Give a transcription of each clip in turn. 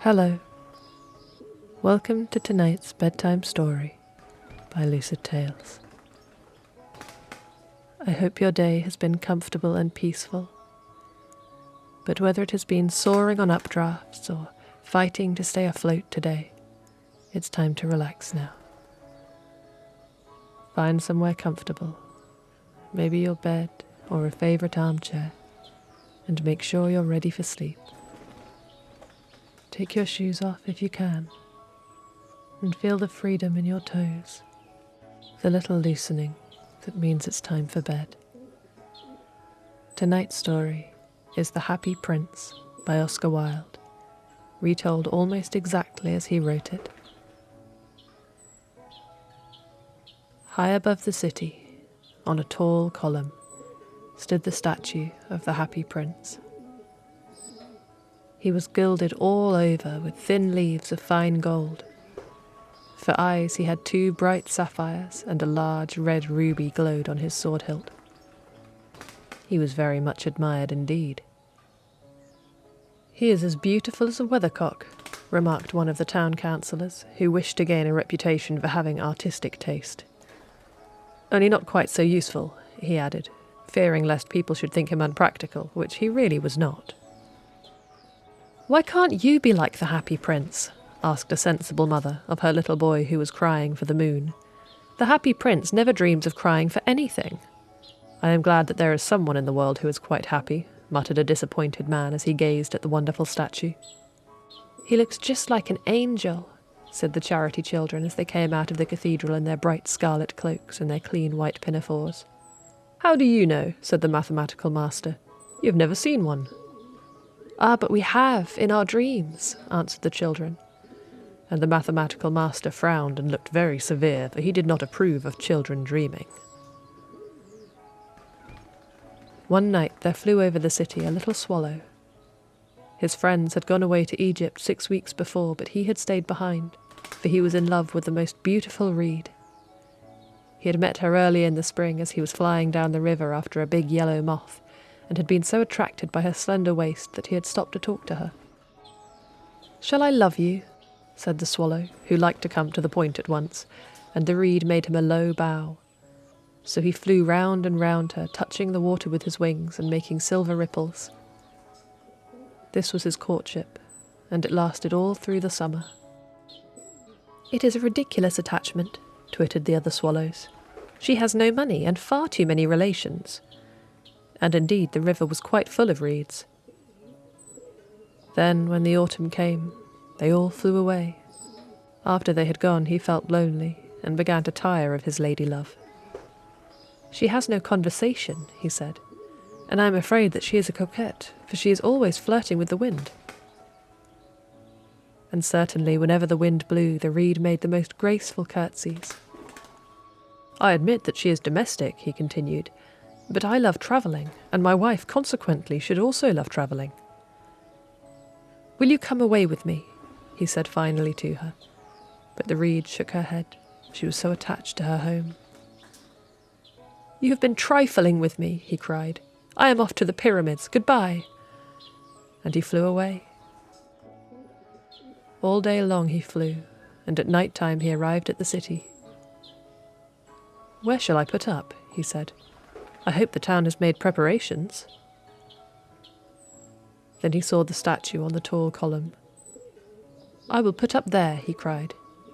Hello. Welcome to tonight's bedtime story by Lucid Tales. I hope your day has been comfortable and peaceful, but whether it has been soaring on updrafts or fighting to stay afloat today, it's time to relax now. Find somewhere comfortable, maybe your bed or a favourite armchair, and make sure you're ready for sleep. Take your shoes off if you can, and feel the freedom in your toes, the little loosening that means it's time for bed. Tonight's story is The Happy Prince by Oscar Wilde, retold almost exactly as he wrote it. High above the city, on a tall column, stood the statue of the Happy Prince. He was gilded all over with thin leaves of fine gold. For eyes he had 2 bright sapphires, and a large red ruby glowed on his sword hilt. He was very much admired indeed. "He is as beautiful as a weathercock," remarked one of the town councillors, who wished to gain a reputation for having artistic taste. "Only not quite so useful," he added, fearing lest people should think him unpractical, which he really was not. "Why can't you be like the Happy Prince?" asked a sensible mother of her little boy who was crying for the moon. "The Happy Prince never dreams of crying for anything." "I am glad that there is someone in the world who is quite happy," muttered a disappointed man as he gazed at the wonderful statue. "He looks just like an angel," said the charity children as they came out of the cathedral in their bright scarlet cloaks and their clean white pinafores. "How do you know?" said the mathematical master. "You've never seen one." "Ah, but we have, in our dreams," answered the children. And the mathematical master frowned and looked very severe, for he did not approve of children dreaming. One night there flew over the city a little swallow. His friends had gone away to Egypt 6 weeks before, but he had stayed behind, for he was in love with the most beautiful reed. He had met her early in the spring as he was flying down the river after a big yellow moth, and had been so attracted by her slender waist that he had stopped to talk to her. "Shall I love you?" said the swallow, who liked to come to the point at once, and the reed made him a low bow. So he flew round and round her, touching the water with his wings and making silver ripples. This was his courtship, and it lasted all through the summer. "It is a ridiculous attachment," twittered the other swallows. "She has no money and far too many relations." And indeed the river was quite full of reeds. Then, when the autumn came, they all flew away. After they had gone, he felt lonely and began to tire of his lady-love. "She has no conversation," he said, "and I am afraid that she is a coquette, for she is always flirting with the wind." And certainly, whenever the wind blew, the reed made the most graceful curtsies. "I admit that she is domestic," he continued, "but I love travelling, and my wife consequently should also love travelling." "Will you come away with me?" he said finally to her, but the reed shook her head. She was so attached to her home. "You have been trifling with me," he cried. "I am off to the pyramids. Goodbye." And he flew away. All day long he flew, and at night time he arrived at the city. "Where shall I put up?" he said. "I hope the town has made preparations." Then he saw the statue on the tall column. "I will put up there," he cried.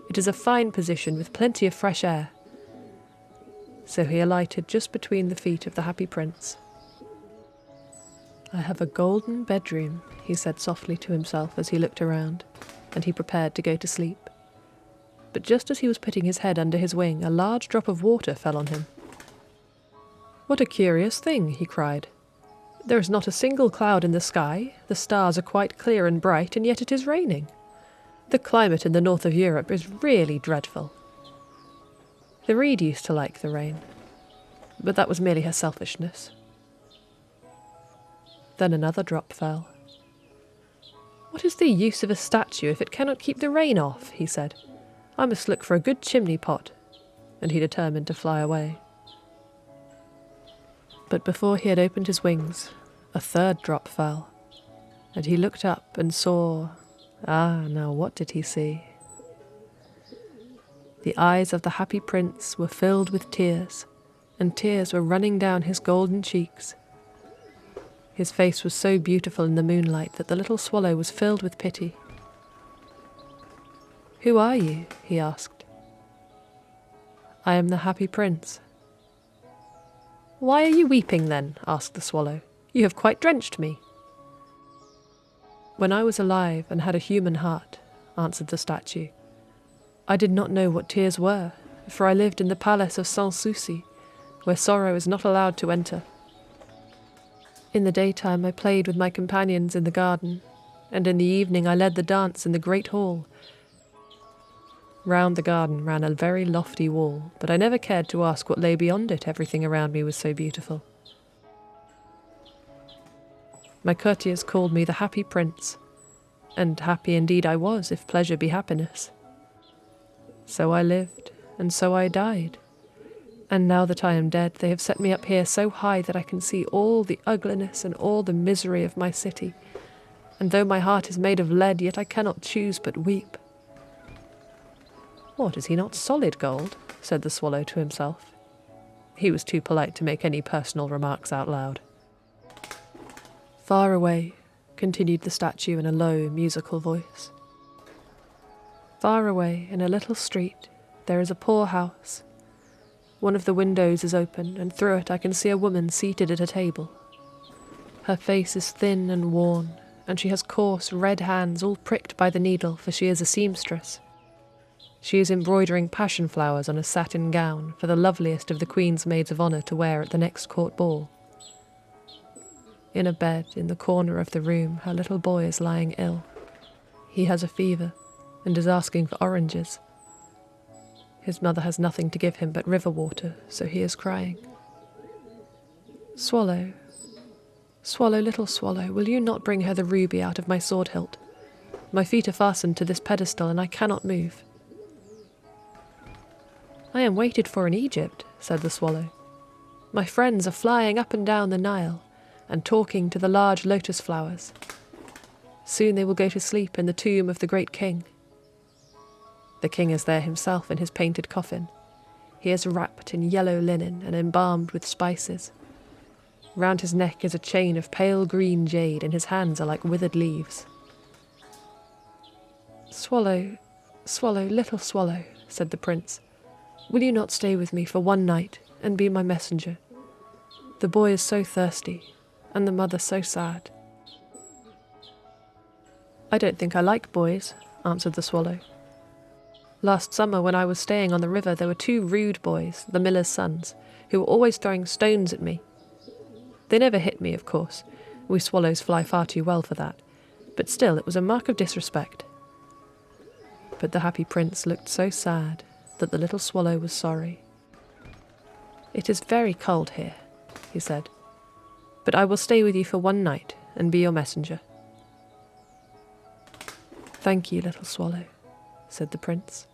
"It is a fine position with plenty of fresh air." So he alighted just between the feet of the Happy Prince. "I have a golden bedroom," he said softly to himself as he looked around, and he prepared to go to sleep. But just as he was putting his head under his wing, a large drop of water fell on him. "What a curious thing," he cried. "There is not a single cloud in the sky, the stars are quite clear and bright, and yet it is raining. The climate in the north of Europe is really dreadful." The reed used to like the rain, but that was merely her selfishness. Then another drop fell. "What is the use of a statue if it cannot keep the rain off?" he said. "I must look for a good chimney pot," and he determined to fly away. But before he had opened his wings, a third drop fell, and he looked up and saw, Ah, now what did he see? The eyes of the happy prince were filled with tears, and tears were running down his golden cheeks. His face was so beautiful in the moonlight that the little swallow was filled with pity. "Who are you?" he asked. "I am the happy prince." "Why are you weeping then?" asked the swallow. "You have quite drenched me." "When I was alive and had a human heart," answered the statue, "I did not know what tears were, for I lived in the palace of Sans Souci, where sorrow is not allowed to enter. In the daytime I played with my companions in the garden, and in the evening I led the dance in the great hall. Round the garden ran a very lofty wall, but I never cared to ask what lay beyond it. Everything around me was so beautiful. My courtiers called me the happy prince, and happy indeed I was, if pleasure be happiness. So I lived, and so I died. And now that I am dead, they have set me up here so high that I can see all the ugliness and all the misery of my city. And though my heart is made of lead, yet I cannot choose but weep." "What, is he not solid gold?" said the swallow to himself. He was too polite to make any personal remarks out loud. "Far away," continued the statue in a low, musical voice. "Far away, in a little street, there is a poor house. One of the windows is open, and through it I can see a woman seated at a table. Her face is thin and worn, and she has coarse, red hands all pricked by the needle, for she is a seamstress. She is embroidering passion flowers on a satin gown for the loveliest of the Queen's maids of honour to wear at the next court ball. In a bed in the corner of the room her little boy is lying ill. He has a fever, and is asking for oranges. His mother has nothing to give him but river water, so he is crying. Swallow, swallow, little swallow, will you not bring her the ruby out of my sword hilt? My feet are fastened to this pedestal, and I cannot move." "I am waited for in Egypt," said the swallow. "My friends are flying up and down the Nile, and talking to the large lotus flowers. Soon they will go to sleep in the tomb of the great king. The king is there himself in his painted coffin. He is wrapped in yellow linen and embalmed with spices. Round his neck is a chain of pale green jade, and his hands are like withered leaves." "Swallow, swallow, little swallow," said the prince, "will you not stay with me for one night and be my messenger? The boy is so thirsty, and the mother so sad." "I don't think I like boys," answered the swallow. "Last summer, when I was staying on the river, there were 2 rude boys, the miller's sons, who were always throwing stones at me. They never hit me, of course. We swallows fly far too well for that. But still, it was a mark of disrespect." But the happy prince looked so sad that the little swallow was sorry. "It is very cold here," he said, "but I will stay with you for one night and be your messenger." "Thank you, little swallow," said the prince.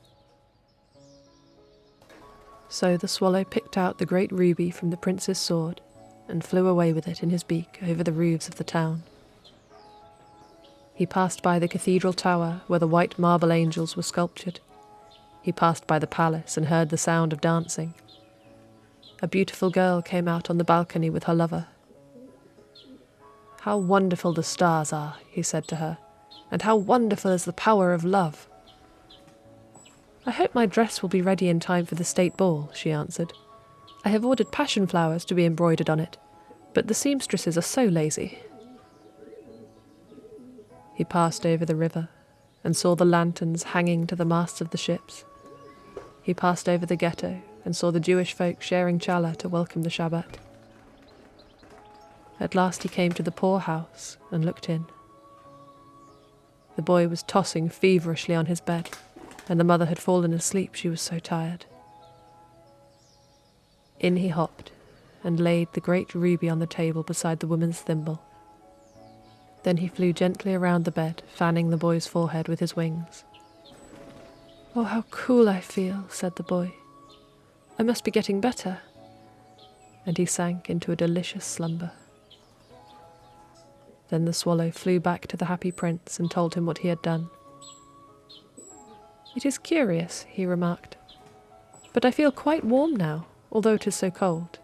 So the swallow picked out the great ruby from the prince's sword and flew away with it in his beak over the roofs of the town. He passed by the cathedral tower where the white marble angels were sculptured. He passed by the palace and heard the sound of dancing. A beautiful girl came out on the balcony with her lover. "How wonderful the stars are," he said to her, "and how wonderful is the power of love." "I hope my dress will be ready in time for the state ball," she answered. "I have ordered passion flowers to be embroidered on it, but the seamstresses are so lazy." He passed over the river and saw the lanterns hanging to the masts of the ships. He passed over the ghetto and saw the Jewish folk sharing challah to welcome the Shabbat. At last he came to the poor house and looked in. The boy was tossing feverishly on his bed, and the mother had fallen asleep, she was so tired. In he hopped and laid the great ruby on the table beside the woman's thimble. Then he flew gently around the bed, fanning the boy's forehead with his wings. "Oh, how cool I feel," said the boy. "I must be getting better." And he sank into a delicious slumber. Then the swallow flew back to the happy prince and told him what he had done. "It is curious," he remarked, "but I feel quite warm now, although it is so cold."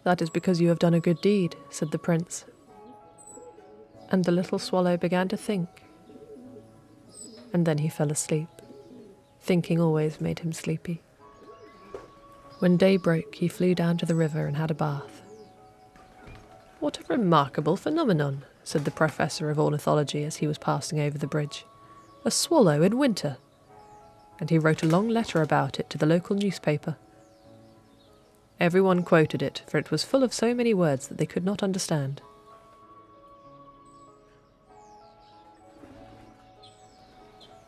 "That is because you have done a good deed," said the prince. And the little swallow began to think. And then he fell asleep. Thinking always made him sleepy. When day broke, he flew down to the river and had a bath. "What a remarkable phenomenon," said the professor of ornithology as he was passing over the bridge. "A swallow in winter." And he wrote a long letter about it to the local newspaper. Everyone quoted it, for it was full of so many words that they could not understand.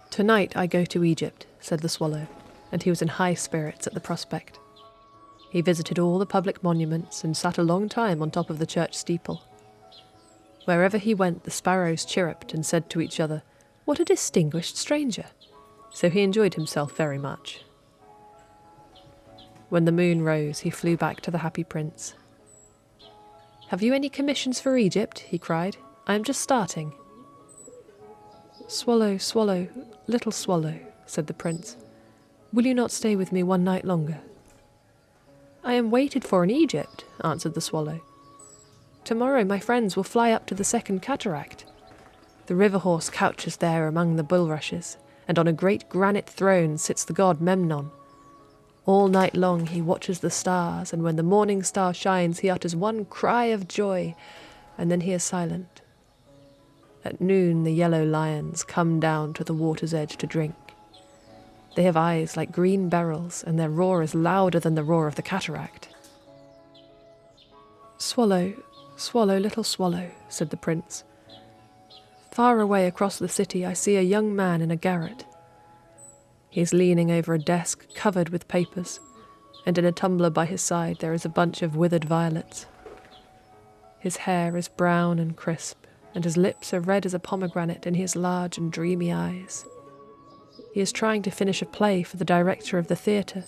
"Tonight I go to Egypt," said the swallow, and he was in high spirits at the prospect. He visited all the public monuments and sat a long time on top of the church steeple. Wherever he went, the sparrows chirruped and said to each other, "What a distinguished stranger!" So he enjoyed himself very much. When the moon rose, he flew back to the happy prince. "Have you any commissions for Egypt?" he cried. "I am just starting." "Swallow, swallow, little swallow," said the prince, "will you not stay with me one night longer?" "I am waited for in Egypt," answered the swallow. "Tomorrow my friends will fly up to the second cataract. The river horse couches there among the bulrushes, and on a great granite throne sits the god Memnon. All night long he watches the stars, and when the morning star shines he utters one cry of joy, and then he is silent. At noon the yellow lions come down to the water's edge to drink. They have eyes like green beryls, and their roar is louder than the roar of the cataract." "Swallow, swallow, little swallow," said the prince. "Far away across the city I see a young man in a garret. He is leaning over a desk covered with papers, and in a tumbler by his side there is a bunch of withered violets. His hair is brown and crisp, and his lips are red as a pomegranate, and he has large and dreamy eyes. He is trying to finish a play for the director of the theatre,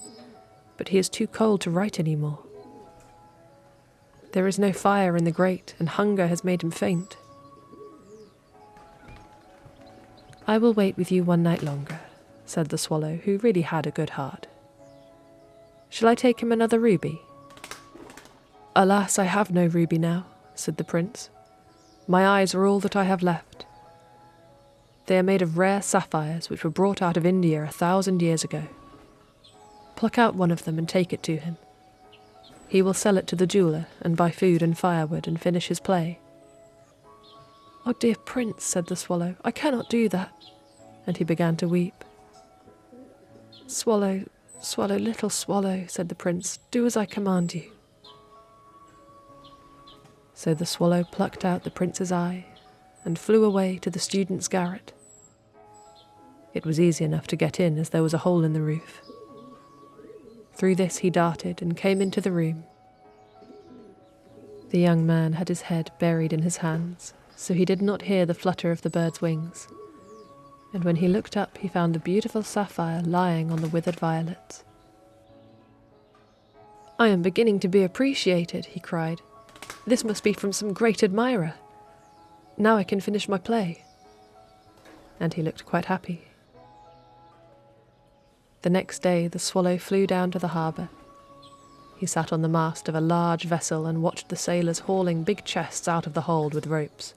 but he is too cold to write any more. There is no fire in the grate, and hunger has made him faint. I will wait with you one night longer," said the swallow, who really had a good heart. "Shall I take him another ruby?" "Alas, I have no ruby now," said the prince. "My eyes are all that I have left. They are made of rare sapphires which were brought out of India 1,000 years ago. Pluck out one of them and take it to him. He will sell it to the jeweller and buy food and firewood and finish his play." "Oh, dear prince," said the swallow, "I cannot do that." And he began to weep. "Swallow, swallow, little swallow," said the prince, "do as I command you." So the swallow plucked out the prince's eye and flew away to the student's garret. It was easy enough to get in, as there was a hole in the roof. Through this he darted and came into the room. The young man had his head buried in his hands, so he did not hear the flutter of the bird's wings, and when he looked up he found the beautiful sapphire lying on the withered violets. "I am beginning to be appreciated," he cried. "This must be from some great admirer. Now I can finish my play." And he looked quite happy. The next day the swallow flew down to the harbour. He sat on the mast of a large vessel and watched the sailors hauling big chests out of the hold with ropes.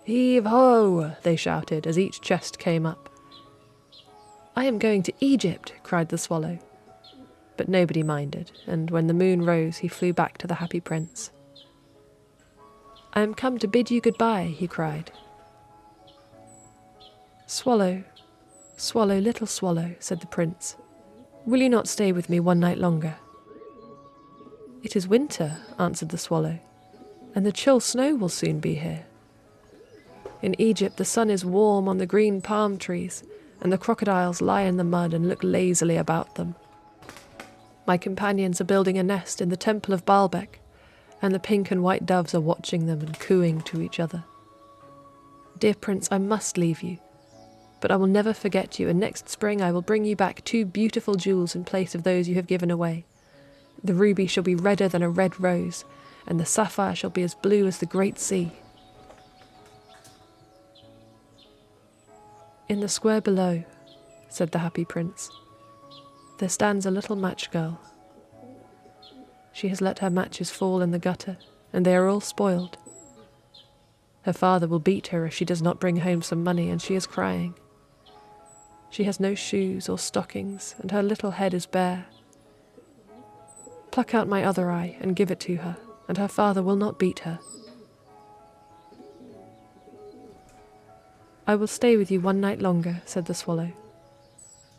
"Heave-ho!" they shouted as each chest came up. "I am going to Egypt," cried the swallow. But nobody minded, and when the moon rose he flew back to the happy prince. "I am come to bid you goodbye," he cried. "Swallow, swallow, little swallow," said the prince, "will you not stay with me one night longer?" "It is winter," answered the swallow, "and the chill snow will soon be here. In Egypt the sun is warm on the green palm trees, and the crocodiles lie in the mud and look lazily about them. My companions are building a nest in the temple of Baalbek, and the pink and white doves are watching them and cooing to each other. Dear prince, I must leave you, but I will never forget you, and next spring I will bring you back 2 beautiful jewels in place of those you have given away. The ruby shall be redder than a red rose, and the sapphire shall be as blue as the great sea." "In the square below," said the happy prince, "there stands a little match girl. She has let her matches fall in the gutter, and they are all spoiled. Her father will beat her if she does not bring home some money, and she is crying. She has no shoes or stockings, and her little head is bare. Pluck out my other eye and give it to her, and her father will not beat her." "I will stay with you one night longer," said the swallow,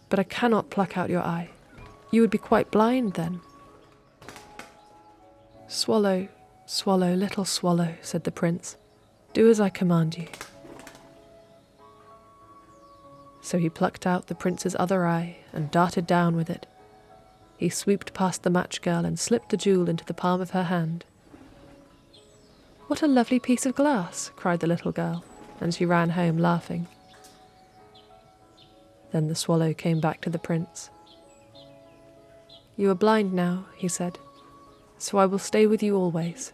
"but I cannot pluck out your eye. You would be quite blind then." "Swallow, swallow, little swallow," said the prince, "do as I command you." So he plucked out the prince's other eye and darted down with it. He swooped past the match girl and slipped the jewel into the palm of her hand. "What a lovely piece of glass!" cried the little girl, and she ran home laughing. Then the swallow came back to the prince. "You are blind now," he said, "so I will stay with you always."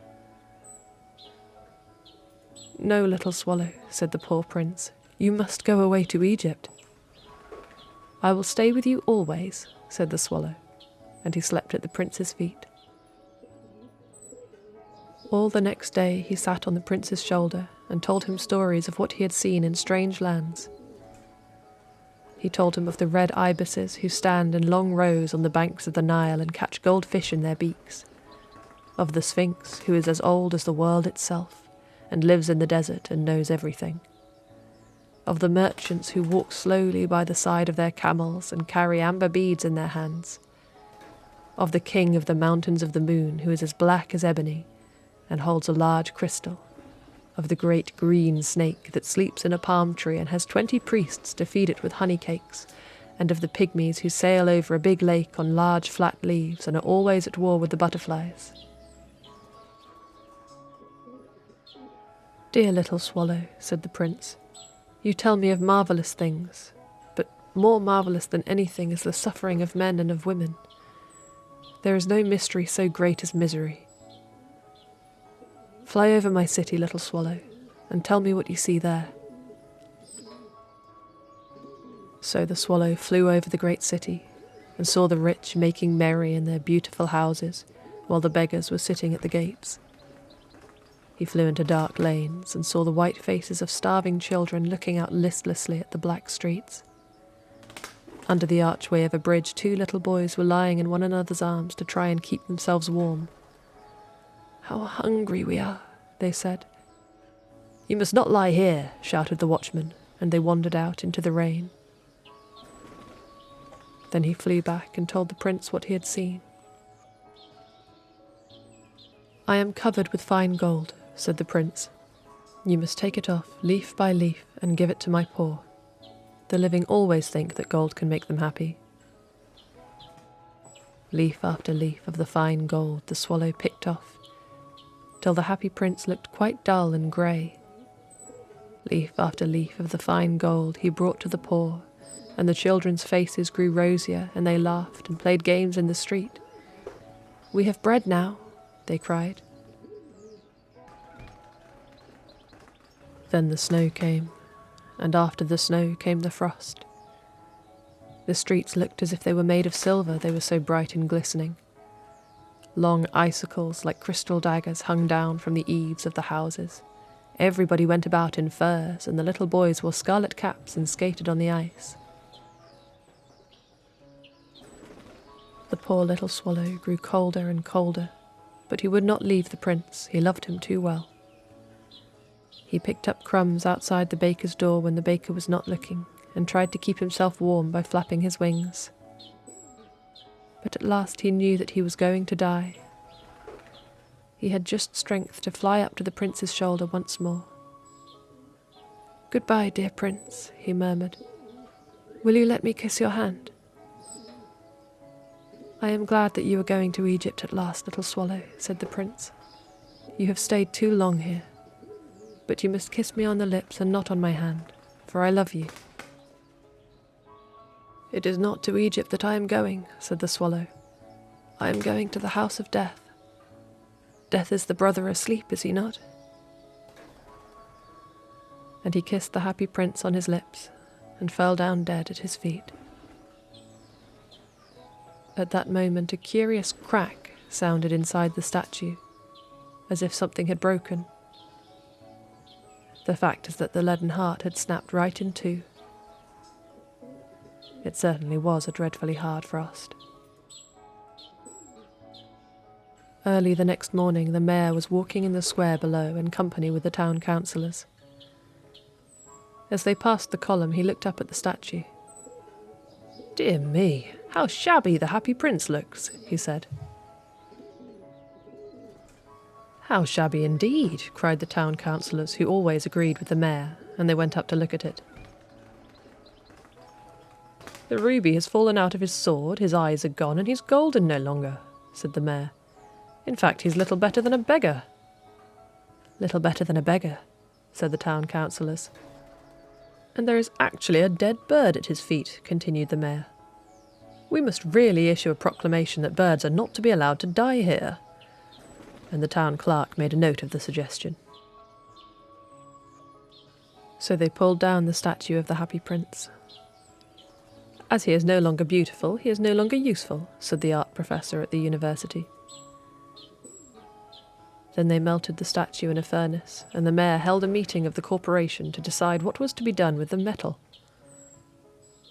"No, little swallow," said the poor prince, "you must go away to Egypt." "I will stay with you always," said the swallow, and he slept at the prince's feet. All the next day he sat on the prince's shoulder and told him stories of what he had seen in strange lands. He told him of the red ibises who stand in long rows on the banks of the Nile and catch goldfish in their beaks, of the Sphinx who is as old as the world itself and lives in the desert and knows everything, of the merchants who walk slowly by the side of their camels and carry amber beads in their hands, of the king of the mountains of the moon who is as black as ebony and holds a large crystal, of the great green snake that sleeps in a palm tree and has 20 priests to feed it with honey cakes, and of the pygmies who sail over a big lake on large flat leaves and are always at war with the butterflies. "Dear little swallow," said the prince, "you tell me of marvellous things, but more marvellous than anything is the suffering of men and of women. There is no mystery so great as misery. Fly over my city, little swallow, and tell me what you see there." So the swallow flew over the great city and saw the rich making merry in their beautiful houses while the beggars were sitting at the gates. He flew into dark lanes and saw the white faces of starving children looking out listlessly at the black streets. Under the archway of a bridge, 2 little boys were lying in one another's arms to try and keep themselves warm. "How hungry we are," they said. "You must not lie here," shouted the watchman, and they wandered out into the rain. Then he flew back and told the prince what he had seen. "I am covered with fine gold," said the prince. "You must take it off, leaf by leaf, and give it to my poor. The living always think that gold can make them happy." Leaf after leaf of the fine gold the swallow picked off, till the happy prince looked quite dull and grey. Leaf after leaf of the fine gold he brought to the poor, and the children's faces grew rosier, and they laughed and played games in the street. "We have bread now," they cried. Then the snow came, and after the snow came the frost. The streets looked as if they were made of silver, they were so bright and glistening. Long icicles like crystal daggers hung down from the eaves of the houses. Everybody went about in furs, and the little boys wore scarlet caps and skated on the ice. The poor little swallow grew colder and colder, but he would not leave the prince, he loved him too well. He picked up crumbs outside the baker's door when the baker was not looking, and tried to keep himself warm by flapping his wings. But at last he knew that he was going to die. He had just strength to fly up to the prince's shoulder once more. "Goodbye, dear prince," he murmured. "Will you let me kiss your hand?" "I am glad that you are going to Egypt at last, little swallow," said the prince. "You have stayed too long here. But you must kiss me on the lips and not on my hand, for I love you." "It is not to Egypt that I am going," said the swallow. "I am going to the house of death. Death is the brother asleep, is he not?" And he kissed the happy prince on his lips, and fell down dead at his feet. At that moment, a curious crack sounded inside the statue, as if something had broken. The fact is that the leaden heart had snapped right in two. It certainly was a dreadfully hard frost. Early the next morning, the mayor was walking in the square below in company with the town councillors. As they passed the column, he looked up at the statue. "Dear me, how shabby the Happy Prince looks," he said. "How shabby indeed," cried the town councillors, who always agreed with the mayor, and they went up to look at it. "The ruby has fallen out of his sword, his eyes are gone, and he's golden no longer," said the mayor. "In fact, he's little better than a beggar." "Little better than a beggar," said the town councillors. "And there is actually a dead bird at his feet," continued the mayor. "We must really issue a proclamation that birds are not to be allowed to die here." And the town clerk made a note of the suggestion. So they pulled down the statue of the Happy Prince. "As he is no longer beautiful, he is no longer useful," said the art professor at the university. Then they melted the statue in a furnace, and the mayor held a meeting of the corporation to decide what was to be done with the metal.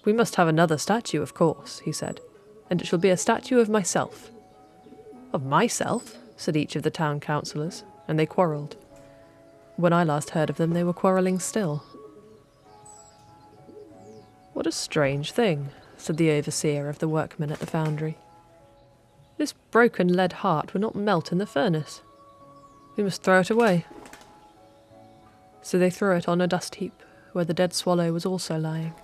"We must have another statue, of course," he said, "and it shall be a statue of myself." "Of myself?" said each of the town councillors, and they quarrelled. When I last heard of them, they were quarrelling still. "What a strange thing," said the overseer of the workmen at the foundry. "This broken lead heart will not melt in the furnace. We must throw it away." So they threw it on a dust heap, where the dead swallow was also lying.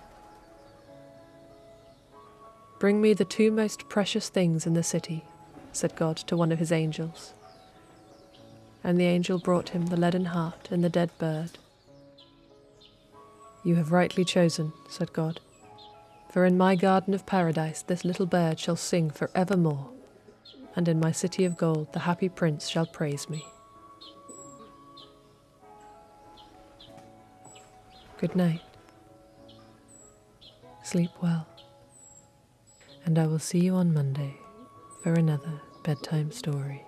"Bring me the two most precious things in the city," said God to one of his angels. And the angel brought him the leaden heart and the dead bird. "You have rightly chosen," said God, "for in my garden of paradise this little bird shall sing for evermore, and in my city of gold the Happy Prince shall praise me." Good night. Sleep well. And I will see you on Monday for another bedtime story.